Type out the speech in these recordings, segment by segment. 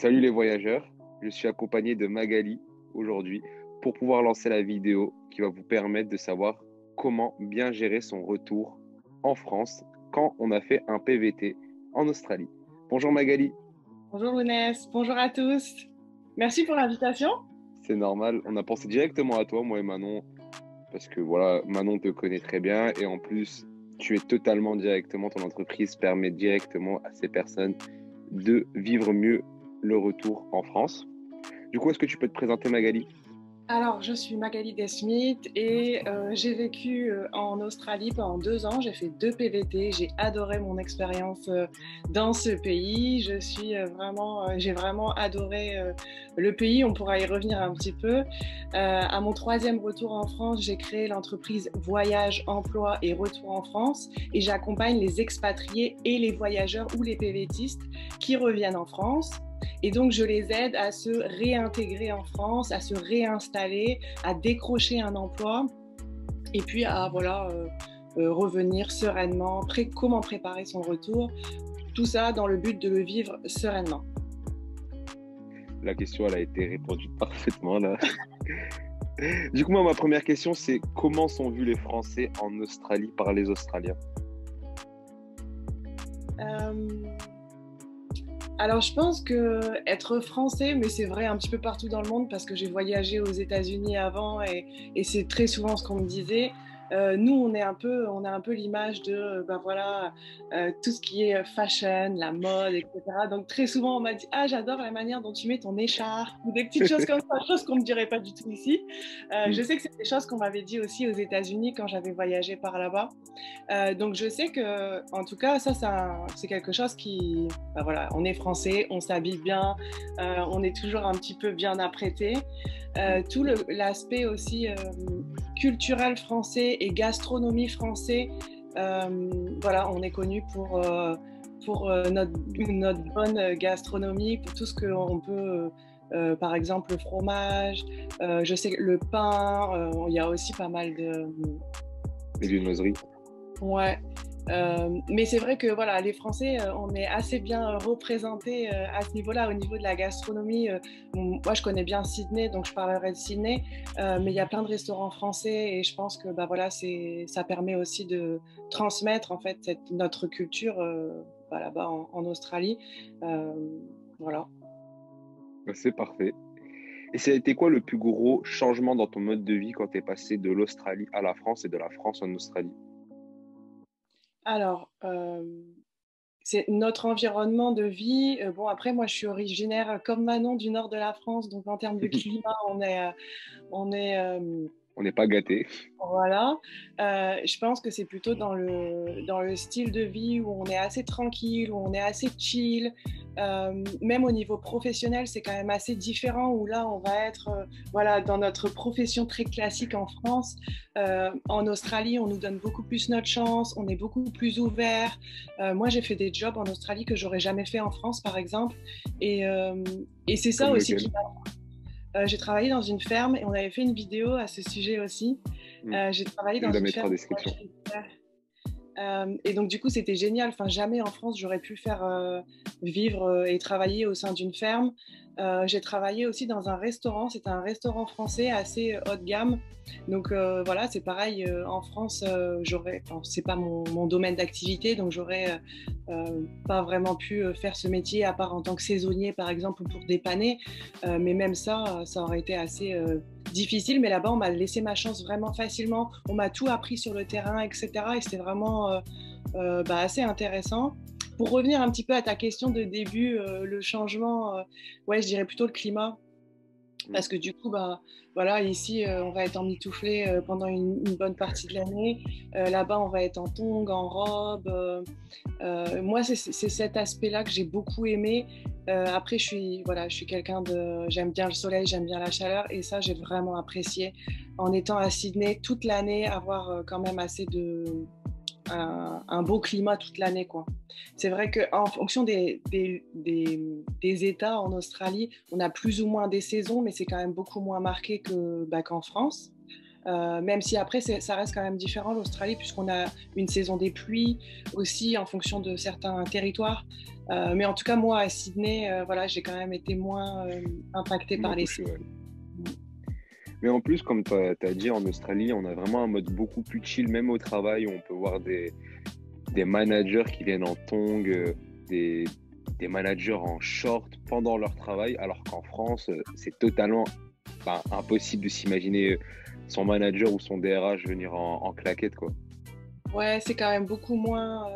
Salut les voyageurs, je suis accompagné de Magali aujourd'hui pour pouvoir lancer la vidéo qui va vous permettre de savoir comment bien gérer son retour en France quand on a fait un PVT en Australie. Bonjour Magali. Bonjour Lounès, bonjour à tous. Merci pour l'invitation. C'est normal, on a pensé directement à toi, moi et Manon, parce que voilà, Manon te connaît très bien et en plus, tu es totalement directement, ton entreprise permet directement à ces personnes de vivre mieux le retour en France. Du coup, est-ce que tu peux te présenter Magali? Alors, je suis Magali Desmith et j'ai vécu en Australie pendant 2 ans. J'ai fait 2 PVT. J'ai adoré mon expérience dans ce pays. J'ai vraiment adoré le pays. On pourra y revenir un petit peu. À mon 3e retour en France, j'ai créé l'entreprise Voyage, Emploi et Retour en France et j'accompagne les expatriés et les voyageurs ou les PVTistes qui reviennent en France. Et donc, je les aide à se réintégrer en France, à se réinstaller, à décrocher un emploi et puis à revenir sereinement, comment préparer son retour, tout ça dans le but de le vivre sereinement. La question, elle a été répondue parfaitement là. Du coup, moi, ma première question, c'est comment sont vus les Français en Australie par les Australiens? Alors, je pense que être français, mais c'est vrai un petit peu partout dans le monde parce que j'ai voyagé aux États-Unis avant et c'est très souvent ce qu'on me disait. Nous, on a un peu l'image de, tout ce qui est fashion, la mode, etc. Donc, très souvent, on m'a dit, ah, j'adore la manière dont tu mets ton écharpe ou des petites choses comme ça, choses qu'on ne me dirait pas du tout ici. Je sais que c'est des choses qu'on m'avait dit aussi aux États-Unis quand j'avais voyagé par là-bas. Donc, je sais que, en tout cas, c'est quelque chose qui, on est français, on s'habille bien, on est toujours un petit peu bien apprêté. Tout l'aspect aussi culturel français et gastronomie français, on est connu pour notre bonne gastronomie, pour tout ce qu'on peut, par exemple le fromage, je sais que le pain, il y a aussi pas mal de... Les viennoiseries. Ouais. Mais c'est vrai que voilà, les Français, on est assez bien représentés à ce niveau-là, au niveau de la gastronomie. Moi, je connais bien Sydney, donc je parlerai de Sydney, mais il y a plein de restaurants français et je pense que ça permet aussi de transmettre en fait notre culture là-bas en Australie. Voilà. C'est parfait. Et ça a été quoi le plus gros changement dans ton mode de vie quand tu es passé de l'Australie à la France et de la France en Australie? Alors, c'est notre environnement de vie. Bon, après, moi, je suis originaire comme Manon du nord de la France, donc en termes de climat, on est On n'est pas gâtés. voilà. Je pense que c'est plutôt dans le style de vie où on est assez tranquille, où on est assez chill. Même au niveau professionnel, c'est quand même assez différent où là, on va être dans notre profession très classique en France. En Australie, on nous donne beaucoup plus notre chance, on est beaucoup plus ouvert. Moi, j'ai fait des jobs en Australie que j'aurais jamais fait en France, par exemple. Et c'est ça Comme aussi lequel? qui m'a... J'ai travaillé dans une ferme et on avait fait une vidéo à ce sujet aussi. J'ai travaillé Je dans la une mettrai en ferme. description. Et donc, du coup, c'était génial. Enfin, jamais en France, j'aurais pu faire vivre et travailler au sein d'une ferme. J'ai travaillé aussi dans un restaurant. C'était un restaurant français assez haut de gamme. Donc, c'est pareil. En France, c'est pas mon domaine d'activité. Donc, j'aurais pas vraiment pu faire ce métier, à part en tant que saisonnier, par exemple, ou pour dépanner. Mais même ça aurait été assez difficile. Mais là-bas, on m'a laissé ma chance vraiment facilement. On m'a tout appris sur le terrain, etc. Et c'était vraiment assez intéressant. Pour revenir un petit peu à ta question de début, le changement, je dirais plutôt le climat. Parce que du coup, ici, on va être emmitouflé pendant une bonne partie de l'année. Là-bas, on va être en tongs, en robe. Moi, c'est cet aspect-là que j'ai beaucoup aimé. Après, je suis quelqu'un j'aime bien le soleil, j'aime bien la chaleur. Et ça, j'ai vraiment apprécié. En étant à Sydney toute l'année, avoir quand même assez un beau climat toute l'année, quoi. C'est vrai qu'en fonction des États en Australie, on a plus ou moins des saisons, mais c'est quand même beaucoup moins marqué qu'en France. Même si après, ça reste quand même différent l'Australie, puisqu'on a une saison des pluies aussi en fonction de certains territoires. Mais en tout cas, moi, à Sydney, voilà, j'ai quand même été moins impactée par les... Touché, ouais. Mais en plus, comme tu as dit, en Australie, on a vraiment un mode beaucoup plus chill, même au travail, où on peut voir des managers qui viennent en tongs, des managers en short pendant leur travail, alors qu'en France, c'est totalement impossible de s'imaginer son manager ou son DRH venir en claquette, quoi. Ouais, c'est quand même beaucoup moins...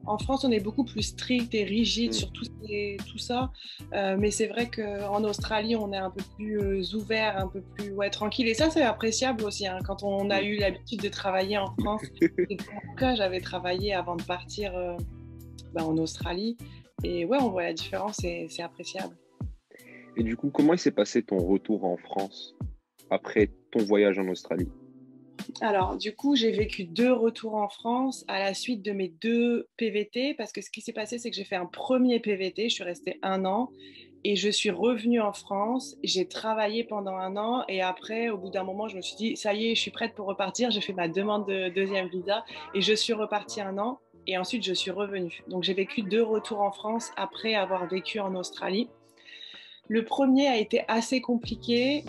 En France, on est beaucoup plus strict et rigide sur tout ça. Mais c'est vrai qu'en Australie, on est un peu plus ouvert, un peu plus tranquille. Et ça, c'est appréciable aussi. Hein, quand on a eu l'habitude de travailler en France, et dans mon cas, j'avais travaillé avant de partir en Australie. Et ouais, on voit la différence et c'est appréciable. Et du coup, comment il s'est passé ton retour en France après ton voyage en Australie? Alors, du coup, j'ai vécu 2 retours en France à la suite de mes 2 PVT, parce que ce qui s'est passé, c'est que j'ai fait un premier PVT, je suis restée 1 an, et je suis revenue en France, j'ai travaillé pendant 1 an, et après, au bout d'un moment, je me suis dit, ça y est, je suis prête pour repartir, j'ai fait ma demande de deuxième visa, et je suis repartie 1 an, et ensuite, je suis revenue. Donc, j'ai vécu 2 retours en France après avoir vécu en Australie. Le premier a été assez compliqué.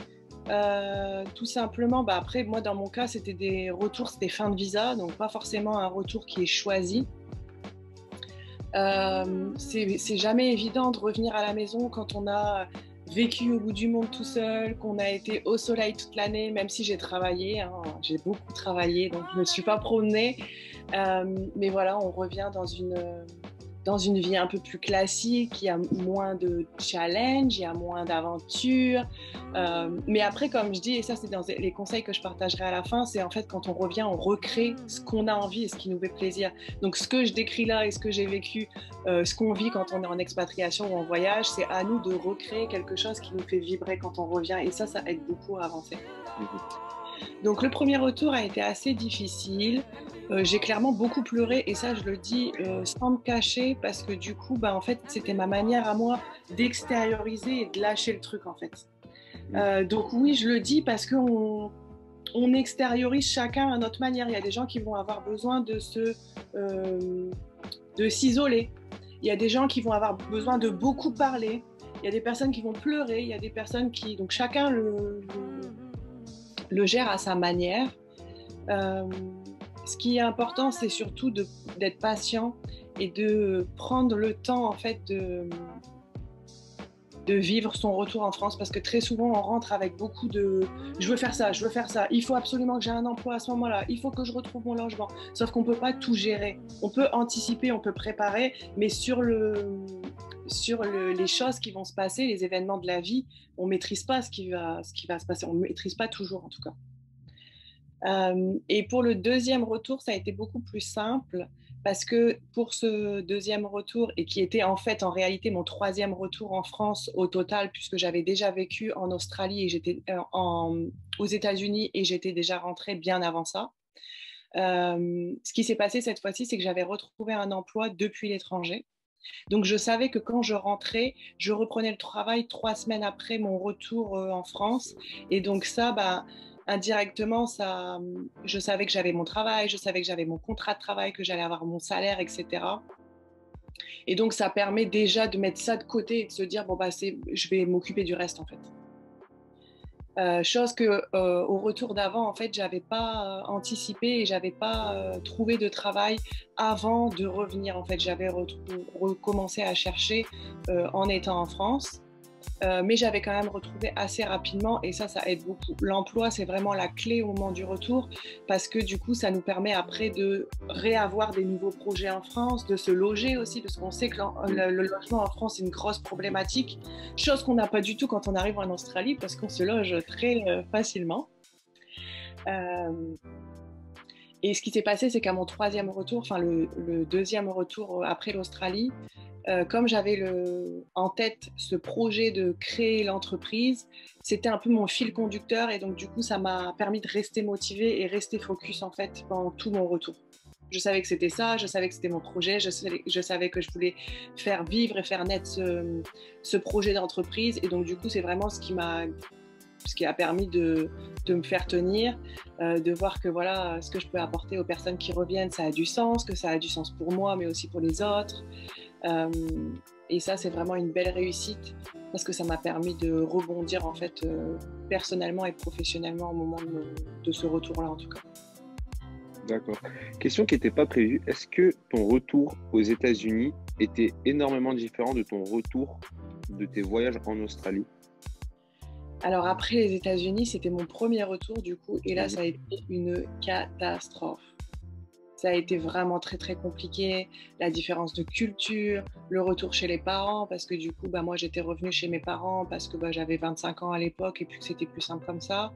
Tout simplement, après, moi, dans mon cas, c'était des retours, c'était fin de visa, donc pas forcément un retour qui est choisi. C'est jamais évident de revenir à la maison quand on a vécu au bout du monde tout seul, qu'on a été au soleil toute l'année, même si j'ai travaillé, hein, j'ai beaucoup travaillé, donc je ne me suis pas promenée. Mais voilà, on revient dans une vie un peu plus classique, il y a moins de challenge, il y a moins d'aventures. Mais après, comme je dis, et ça c'est dans les conseils que je partagerai à la fin, c'est en fait quand on revient, on recrée ce qu'on a envie et ce qui nous fait plaisir. Donc ce que je décris là et ce que j'ai vécu, ce qu'on vit quand on est en expatriation ou en voyage, c'est à nous de recréer quelque chose qui nous fait vibrer quand on revient. Et ça aide beaucoup à avancer. Donc le premier retour a été assez difficile. J'ai clairement beaucoup pleuré et ça je le dis sans me cacher parce que du coup en fait c'était ma manière à moi d'extérioriser et de lâcher le truc en fait. Donc oui je le dis parce qu'on extériorise chacun à notre manière. Il y a des gens qui vont avoir besoin de s'isoler. Il y a des gens qui vont avoir besoin de beaucoup parler. Il y a des personnes qui vont pleurer. Il y a des personnes qui... Donc chacun le gère à sa manière. Ce qui est important, c'est surtout d'être patient et de prendre le temps en fait de vivre son retour en France, parce que très souvent on rentre avec beaucoup de je veux faire ça, il faut absolument que j'ai un emploi à ce moment-là, il faut que je retrouve mon logement, sauf qu'on ne peut pas tout gérer. On peut anticiper, on peut préparer, mais sur les choses qui vont se passer, les événements de la vie, on ne maîtrise pas ce qui va se passer, on ne maîtrise pas toujours en tout cas. Et pour le deuxième retour, ça a été beaucoup plus simple parce que pour ce deuxième retour, et qui était en fait en réalité mon troisième retour en France au total, puisque j'avais déjà vécu en Australie et j'étais aux États-Unis et j'étais déjà rentrée bien avant ça. Ce qui s'est passé cette fois-ci, c'est que j'avais retrouvé un emploi depuis l'étranger. Donc je savais que quand je rentrais, je reprenais le travail 3 semaines après mon retour en France. Et donc ça, indirectement, je savais que j'avais mon travail, je savais que j'avais mon contrat de travail, que j'allais avoir mon salaire, etc. Et donc ça permet déjà de mettre ça de côté et de se dire je vais m'occuper du reste en fait. Chose que au retour d'avant en fait j'avais pas anticipé et j'avais pas trouvé de travail avant de revenir en fait. J'avais recommencé à chercher en étant en France. Mais j'avais quand même retrouvé assez rapidement et ça aide beaucoup. L'emploi, c'est vraiment la clé au moment du retour parce que du coup, ça nous permet après de réavoir des nouveaux projets en France, de se loger aussi parce qu'on sait que le logement en France, c'est une grosse problématique, chose qu'on n'a pas du tout quand on arrive en Australie parce qu'on se loge très facilement. Et ce qui s'est passé, c'est qu'à mon troisième retour, enfin le deuxième retour après l'Australie, comme j'avais en tête ce projet de créer l'entreprise, c'était un peu mon fil conducteur et donc du coup ça m'a permis de rester motivée et rester focus en fait pendant tout mon retour. Je savais que c'était ça, je savais que c'était mon projet, je savais que je voulais faire vivre et faire naître ce projet d'entreprise et donc du coup c'est vraiment ce qui m'a ce qui a permis de me faire tenir, de voir que voilà, ce que je peux apporter aux personnes qui reviennent, ça a du sens, que ça a du sens pour moi, mais aussi pour les autres. Et ça, c'est vraiment une belle réussite parce que ça m'a permis de rebondir en fait personnellement et professionnellement au moment de ce retour-là en tout cas. D'accord. Question qui n'était pas prévue. Est-ce que ton retour aux États-Unis était énormément différent de ton retour de tes voyages en Australie? Alors après les États-Unis, c'était mon premier retour du coup, et là Mhm. ça a été une catastrophe. Ça a été vraiment très très compliqué, la différence de culture, le retour chez les parents, parce que du coup, bah, moi j'étais revenue chez mes parents parce que bah, j'avais 25 ans à l'époque et puis que c'était plus simple comme ça.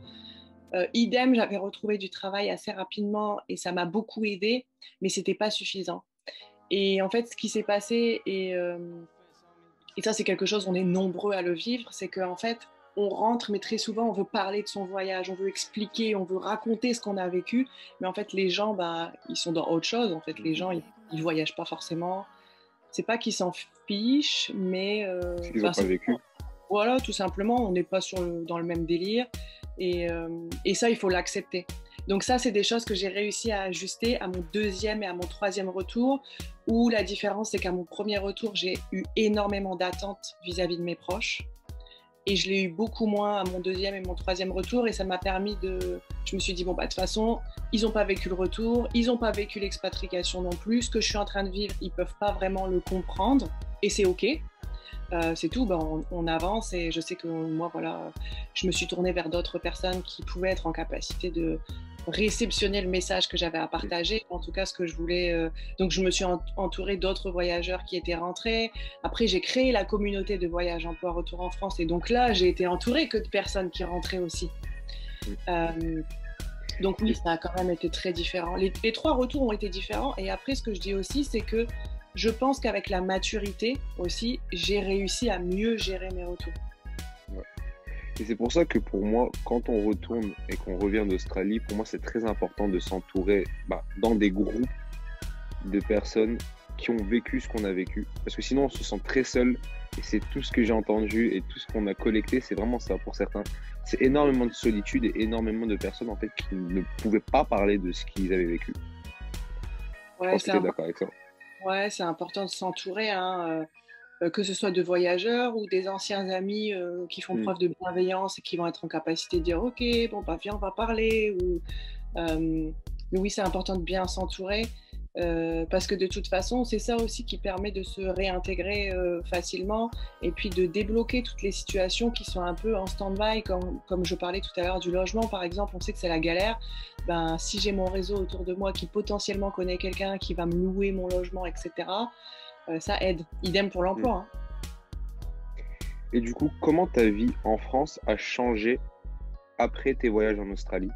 Idem, j'avais retrouvé du travail assez rapidement et ça m'a beaucoup aidée, mais c'était pas suffisant. Et en fait, ce qui s'est passé, et ça c'est quelque chose, on est nombreux à le vivre, c'est qu'en fait, on rentre, mais très souvent, on veut parler de son voyage, on veut expliquer, on veut raconter ce qu'on a vécu, mais en fait, les gens, bah, ils sont dans autre chose. En fait, les gens, ils voyagent pas forcément. C'est pas qu'ils s'en fichent, mais C'est qu'ils n'ont bah, pas vécu. voilà, tout simplement, on n'est pas dans le même délire. Et ça, il faut l'accepter. Donc ça, c'est des choses que j'ai réussi à ajuster à mon deuxième et à mon troisième retour, où la différence, c'est qu'à mon premier retour, j'ai eu énormément d'attentes vis-à-vis de mes proches. Et je l'ai eu beaucoup moins à mon deuxième et mon troisième retour. Et ça m'a permis de... Je me suis dit, bon, bah, de toute façon, ils n'ont pas vécu le retour, ils n'ont pas vécu l'expatriation non plus. Ce que je suis en train de vivre, ils ne peuvent pas vraiment le comprendre. Et c'est OK. C'est tout, ben, on avance et je sais que moi, voilà, je me suis tournée vers d'autres personnes qui pouvaient être en capacité de réceptionner le message que j'avais à partager, en tout cas ce que je voulais. Donc je me suis entourée d'autres voyageurs qui étaient rentrés. Après, j'ai créé la communauté de voyage emploi retour en France et donc là, j'ai été entourée que de personnes qui rentraient aussi. Euh, donc oui, ça a quand même été très différent. Les trois retours ont été différents et après, ce que je dis aussi, c'est que je pense qu'avec la maturité aussi, j'ai réussi à mieux gérer mes retours. Ouais. Et c'est pour ça que pour moi, quand on retourne et qu'on revient d'Australie, pour moi, c'est très important de s'entourer dans des groupes de personnes qui ont vécu ce qu'on a vécu. Parce que sinon, on se sent très seul. Et c'est tout ce que j'ai entendu et tout ce qu'on a collecté, c'est vraiment ça pour certains. C'est énormément de solitude et énormément de personnes en fait qui ne pouvaient pas parler de ce qu'ils avaient vécu. Je Ouais, pense que tu es d'accord avec ça. ouais, c'est important de s'entourer, hein, que ce soit de voyageurs ou des anciens amis qui font Hmm. preuve de bienveillance et qui vont être en capacité de dire ok, bon bah viens, on va parler. Mais oui, c'est important de bien s'entourer parce que de toute façon, c'est ça aussi qui permet de se réintégrer facilement et puis de débloquer toutes les situations qui sont un peu en stand-by, comme je parlais tout à l'heure du logement par exemple. On sait que c'est la galère. Ben, si j'ai mon réseau autour de moi qui potentiellement connaît quelqu'un qui va me louer mon logement, etc., ça aide. Idem pour Hmm. l'emploi, hein. Et du coup, comment ta vie en France a changé après tes voyages en Australie?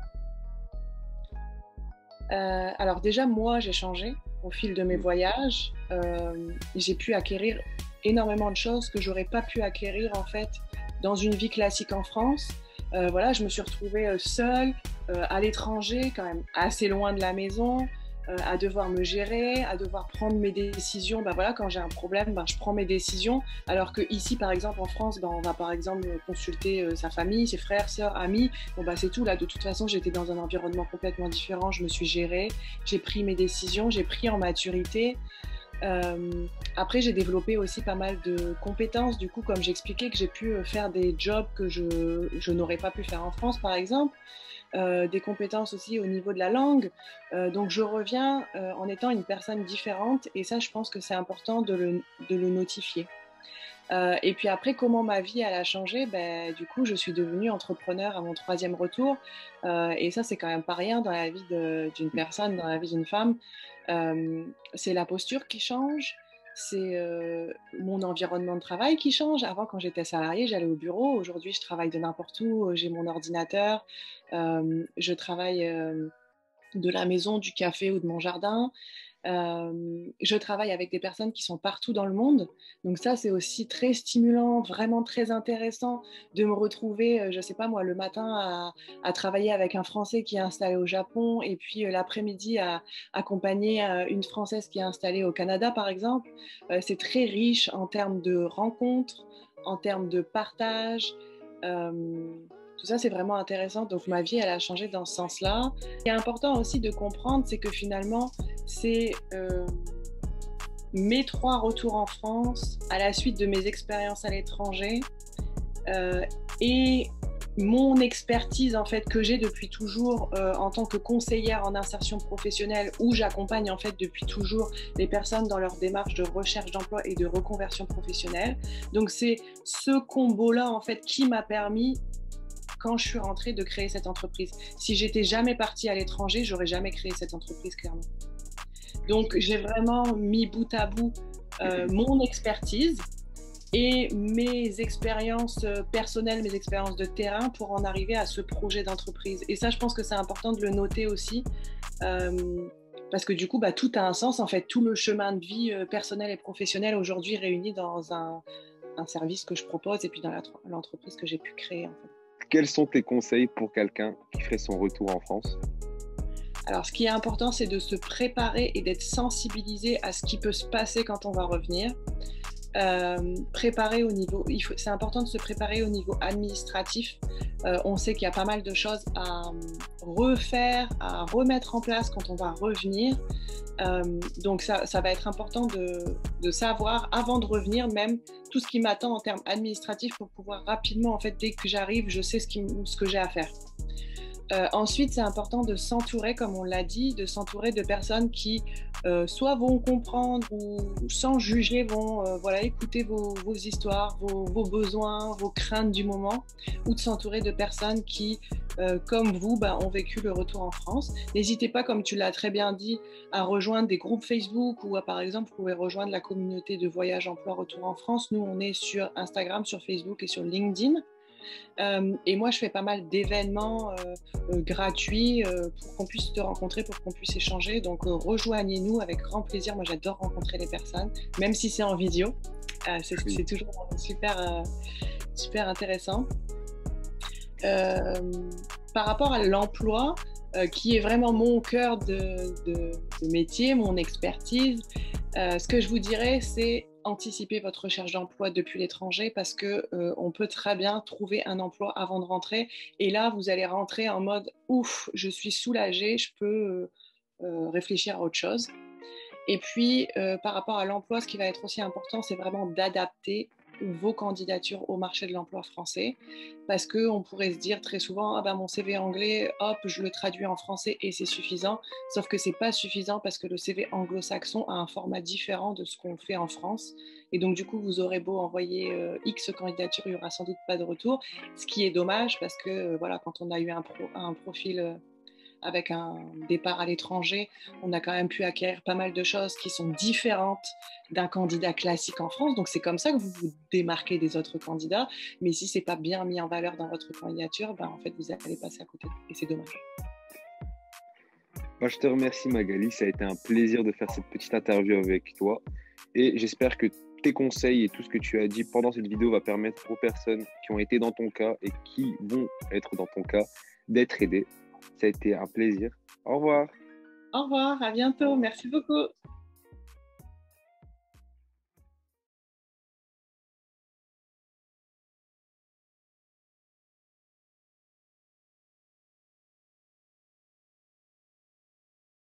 Alors déjà, moi, j'ai changé au fil de mes Hmm. voyages. J'ai pu acquérir énormément de choses que j'aurais pas pu acquérir en fait dans une vie classique en France. Voilà, je me suis retrouvée seule à l'étranger, quand même assez loin de la maison, à devoir me gérer, à devoir prendre mes décisions. Ben voilà, quand j'ai un problème, ben, je prends mes décisions. Alors que ici, par exemple, en France, ben, on va par exemple consulter sa famille, ses frères, sœurs, amis. Bon, bah, c'est tout. Là, de toute façon, j'étais dans un environnement complètement différent. Je me suis gérée, j'ai pris mes décisions, j'ai pris en maturité. Après, j'ai développé aussi pas mal de compétences. Du coup, comme j'expliquais, que j'ai pu faire des jobs que je n'aurais pas pu faire en France, par exemple. Des compétences aussi au niveau de la langue. Donc, je reviens en étant une personne différente. Et ça, je pense que c'est important de le notifier. Et puis après, comment ma vie elle a changé, ben, du coup, je suis devenue entrepreneur à mon troisième retour. Et ça, c'est quand même pas rien dans la vie d'une personne, dans la vie d'une femme. C'est la posture qui change, c'est mon environnement de travail qui change. Avant, quand j'étais salariée, j'allais au bureau. Aujourd'hui, je travaille de n'importe où. J'ai mon ordinateur. Je travaille de la maison, du café ou de mon jardin. Je travaille avec des personnes qui sont partout dans le monde. Donc ça, c'est aussi très stimulant, vraiment très intéressant de me retrouver, je ne sais pas moi, le matin à travailler avec un Français qui est installé au Japon et puis l'après-midi à accompagner une Française qui est installée au Canada, par exemple. C'est très riche en termes de rencontres, en termes de partage. Euh, Tout ça, c'est vraiment intéressant. Donc, ma vie, elle a changé dans ce sens-là. Ce qui est important aussi de comprendre, c'est que finalement, c'est mes 3 retours en France à la suite de mes expériences à l'étranger et mon expertise en fait que j'ai depuis toujours en tant que conseillère en insertion professionnelle, où j'accompagne en fait depuis toujours les personnes dans leur démarche de recherche d'emploi et de reconversion professionnelle. Donc c'est ce combo-là en fait qui m'a permis, quand je suis rentrée, de créer cette entreprise. Si j'étais jamais partie à l'étranger, j'aurais jamais créé cette entreprise, clairement. Donc j'ai vraiment mis bout à bout mon expertise et mes expériences personnelles, mes expériences de terrain pour en arriver à ce projet d'entreprise. Et ça, je pense que c'est important de le noter aussi, parce que du coup, tout a un sens, en fait, tout le chemin de vie personnel et professionnel aujourd'hui réuni dans un service que je propose et puis dans l'entreprise que j'ai pu créer, en fait. Quels sont tes conseils pour quelqu'un qui ferait son retour en France? Alors, ce qui est important, c'est de se préparer et d'être sensibilisé à ce qui peut se passer quand on va revenir. C'est important de se préparer au niveau administratif. On sait qu'il y a pas mal de choses à refaire, à remettre en place quand on va revenir. Donc ça va être important de savoir avant de revenir même tout ce qui m'attend en termes administratifs pour pouvoir rapidement, en fait, dès que j'arrive, je sais ce que j'ai à faire. Ensuite, c'est important de s'entourer, comme on l'a dit, de s'entourer de personnes qui soit vont comprendre ou sans juger vont écouter vos histoires, vos besoins, vos craintes du moment, ou de s'entourer de personnes qui, comme vous, ont vécu le retour en France. N'hésitez pas, comme tu l'as très bien dit, à rejoindre des groupes Facebook ou par exemple, vous pouvez rejoindre la communauté de Voyage Emploi Retour en France. Nous, on est sur Instagram, sur Facebook et sur LinkedIn. Et moi, je fais pas mal d'événements gratuits pour qu'on puisse te rencontrer, pour qu'on puisse échanger. Donc, rejoignez-nous avec grand plaisir. Moi, j'adore rencontrer les personnes, même si c'est en vidéo. C'est toujours super, super intéressant. Par rapport à l'emploi, qui est vraiment mon cœur de métier, mon expertise, ce que je vous dirais, c'est anticiper votre recherche d'emploi depuis l'étranger, parce que on peut très bien trouver un emploi avant de rentrer, et là vous allez rentrer en mode ouf, je suis soulagée, je peux réfléchir à autre chose. Et puis par rapport à l'emploi, ce qui va être aussi important, c'est vraiment d'adapter vos candidatures au marché de l'emploi français, parce qu'on pourrait se dire très souvent mon CV anglais, hop, je le traduis en français et c'est suffisant, sauf que c'est pas suffisant, parce que le CV anglo-saxon a un format différent de ce qu'on fait en France, et donc du coup vous aurez beau envoyer X candidatures, il y aura sans doute pas de retour, ce qui est dommage, parce que quand on a eu un profil avec un départ à l'étranger, on a quand même pu acquérir pas mal de choses qui sont différentes d'un candidat classique en France. Donc c'est comme ça que vous vous démarquez des autres candidats. Mais si c'est pas bien mis en valeur dans votre candidature, en fait vous allez passer à côté. Et c'est dommage. Je te remercie, Magali. Ça a été un plaisir de faire cette petite interview avec toi. Et j'espère que tes conseils et tout ce que tu as dit pendant cette vidéo va permettre aux personnes qui ont été dans ton cas et qui vont être dans ton cas d'être aidées. Ça a été un plaisir. Au revoir. Au revoir, à bientôt. Merci beaucoup.